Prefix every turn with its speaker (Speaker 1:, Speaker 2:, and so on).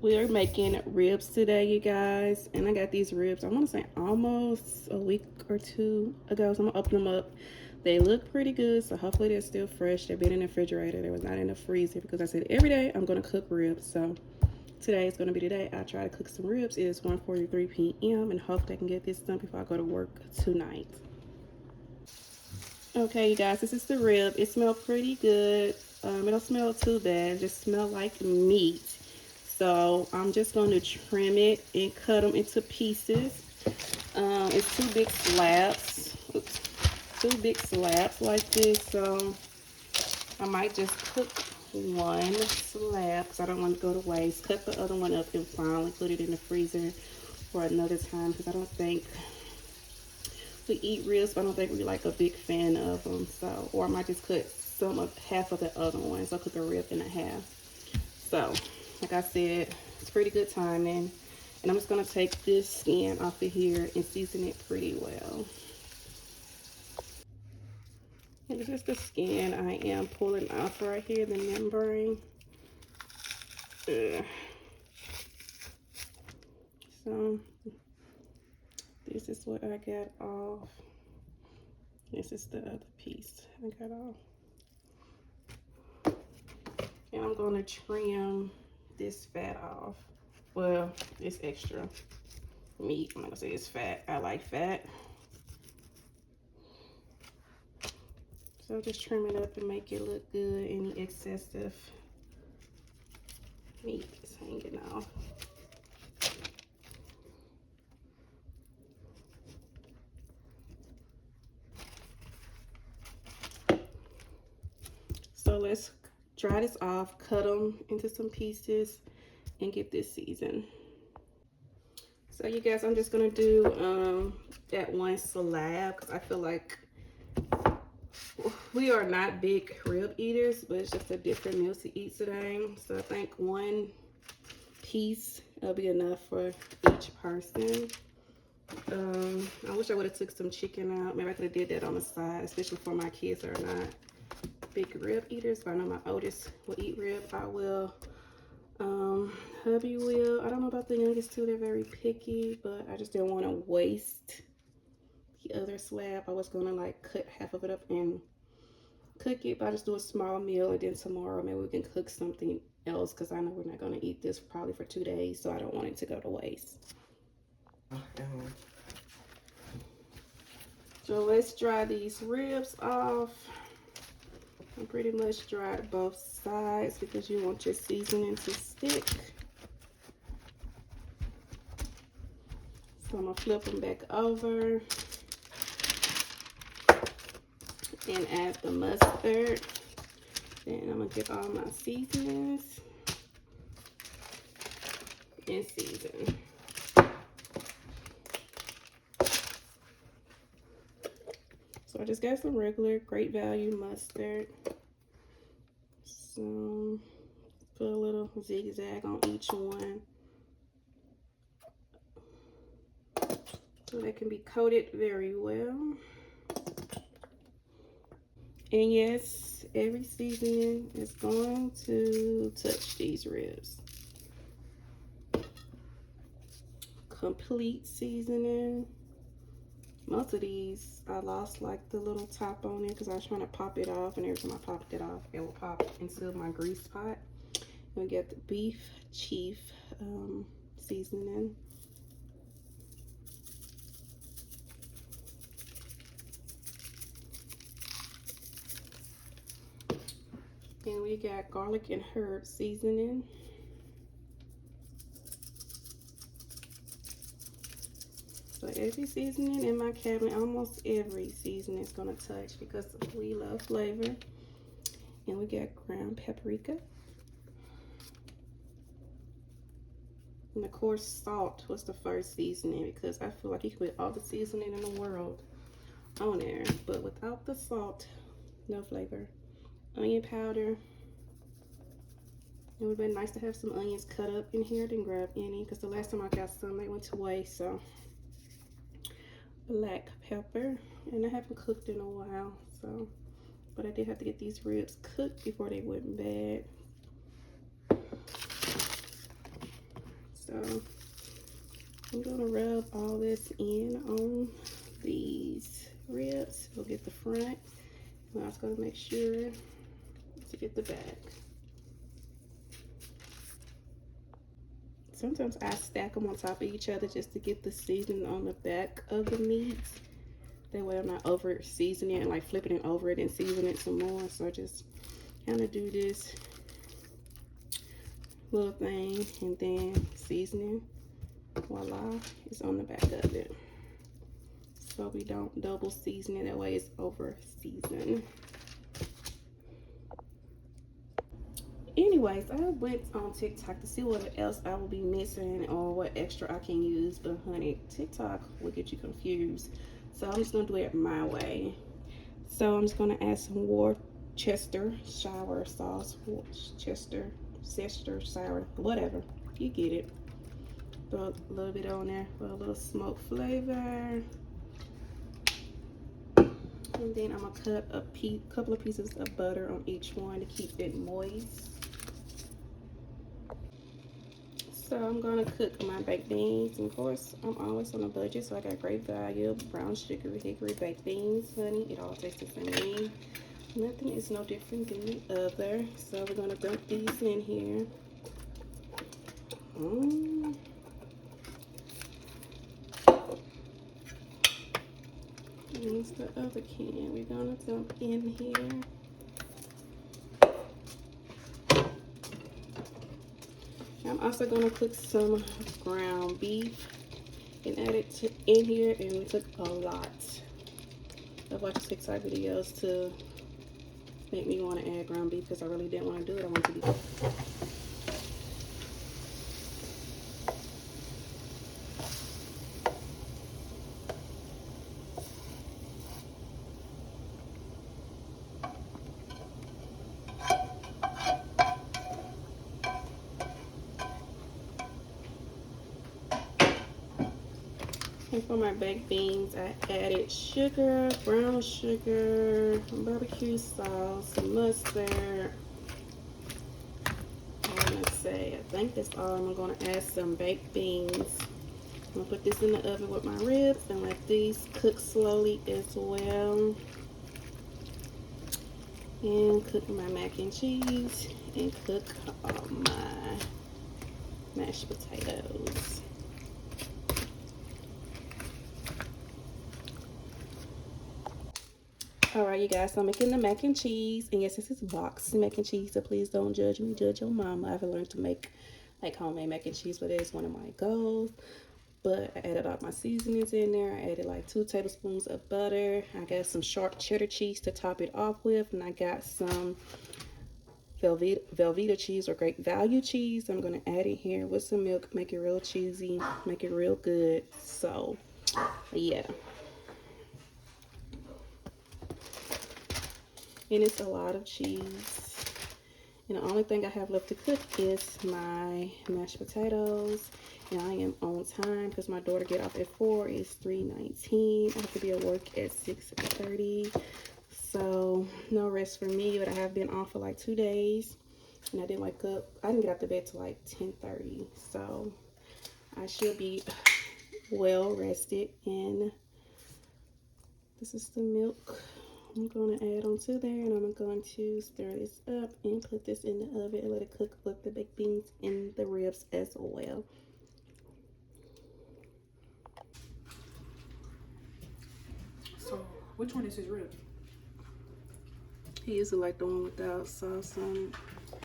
Speaker 1: we're making ribs today, you guys, and I got these ribs, I want to say almost a week or two ago, so I'm gonna open them up. They look pretty good, so hopefully they're still fresh. They've been in the refrigerator, they was not in the freezer, because I said every day I'm gonna cook ribs. So today is gonna be the day I try to cook some ribs. It is 1:43 p.m. and hopefully I can get this done before I go to work tonight. Okay, you guys, this is the rib. It smells pretty good. It don't smell too bad. It just smell like meat. So I'm just going to trim it and cut them into pieces. It's two big slabs. Oops. Two big slabs like this. So I might just cook one slab because I don't want to go to waste. Cut the other one up and finally put it in the freezer for another time because I don't think we eat ribs, but I don't think we're like a big fan of them. So, or I might just cut half of the other one. So I'll cook a rib in a half. So, like I said, it's pretty good timing. And I'm just gonna take this skin off of here and season it pretty well. And this is the skin I am pulling off right here, the membrane. So, this is what I got off. This is the other piece I got off. And I'm going to trim this fat off. Well, it's extra meat. I'm not going to say it's fat. I like fat. So just trim it up and make it look good. Any excessive meat is hanging off. So let's dry this off, cut them into some pieces, and get this seasoned. So you guys, I'm just gonna do that one slab because I feel like we are not big rib eaters, but it's just a different meal to eat today. So I think one piece will be enough for each person. I wish I would have took some chicken out. Maybe I could have did that on the side, especially for my kids that are not big rib eaters. But I know my oldest will eat rib. I will. Hubby will. I don't know about the youngest two. They're very picky, but I just didn't want to waste the other slab. I was gonna like cut half of it up and cook it, but I just do a small meal, and then tomorrow maybe we can cook something else because I know we're not gonna eat this probably for 2 days, so I don't want it to go to waste. So let's dry these ribs off. I'm pretty much dried both sides because you want your seasoning to stick. So I'm gonna flip them back over and add the mustard. Then I'm gonna get all my seasonings and season. So I just got some regular Great Value mustard. So put a little zigzag on each one so they can be coated very well. And yes, every seasoning is going to touch these ribs. Complete seasoning. Most of these I lost like the little top on it because I was trying to pop it off, and every time I popped it off it will pop into my grease pot. And we get the beef chief seasoning. And we got garlic and herb seasoning. So every seasoning in my cabinet, almost every seasoning is gonna touch because we love flavor. And we got ground paprika. And of course, salt was the first seasoning because I feel like you can put all the seasoning in the world on there, but without the salt, no flavor. Onion powder. It would have been nice to have some onions cut up in here. Didn't grab any because the last time I got some, they went to waste. So black pepper, and I haven't cooked in a while, so but I did have to get these ribs cooked before they went bad. So I'm gonna rub all this in on these ribs. We'll get the front. And I was gonna make sure to get the back. Sometimes I stack them on top of each other just to get the seasoning on the back of the meat. That way I'm not over seasoning it, like flipping it over it and seasoning it some more. So I just kind of do this little thing and then seasoning. Voila, it's on the back of it. So we don't double season it, that way it's over seasoned. Anyways, I went on TikTok to see what else I will be missing or what extra I can use, but honey, TikTok will get you confused. So I'm just gonna do it my way. So I'm just gonna add some Worcestershire sauce, Worcestershire sour, whatever, you get it. Throw a little bit on there for a little smoke flavor. And then I'm gonna cut a couple of pieces of butter on each one to keep it moist. So I'm gonna cook my baked beans. And of course, I'm always on a budget, so I got great value. Brown sugar, hickory baked beans, honey. It all tastes the same. Nothing is no different than the other. So we're gonna dump these in here. Use the other can. We're gonna dump in here. I'm also gonna cook some ground beef and add it in here. And we took a lot of watching TikTok videos to make me want to add ground beef because I really didn't want to do it. I wanted to be And for my baked beans, I added sugar, brown sugar, barbecue sauce, mustard. I think that's all. I'm going to add some baked beans. I'm going to put this in the oven with my ribs and let these cook slowly as well. And cook my mac and cheese and cook my mashed potatoes. Alright, you guys, so I'm making the mac and cheese. And yes, this is boxed mac and cheese, so please don't judge me, judge your mama. I've learned to make like homemade mac and cheese, but it is one of my goals. But I added all my seasonings in there. I added like 2 tablespoons of butter. I got some sharp cheddar cheese to top it off with. And I got some Velveeta cheese or Great Value cheese. I'm going to add it here with some milk, make it real cheesy, make it real good. So, yeah. And it's a lot of cheese. And the only thing I have left to cook is my mashed potatoes. And I am on time because my daughter get off at 4. It's 3:19. I have to be at work at 6:30. So no rest for me, but I have been off for like 2 days. And I didn't wake up. I didn't get out the bed till like 10:30. So I should be well rested. And this is the milk I'm going to add onto there, and I'm going to stir this up and put this in the oven and let it cook with the baked beans and the ribs as well.
Speaker 2: So, which one is his rib?
Speaker 1: He usually like the one without sauce on it.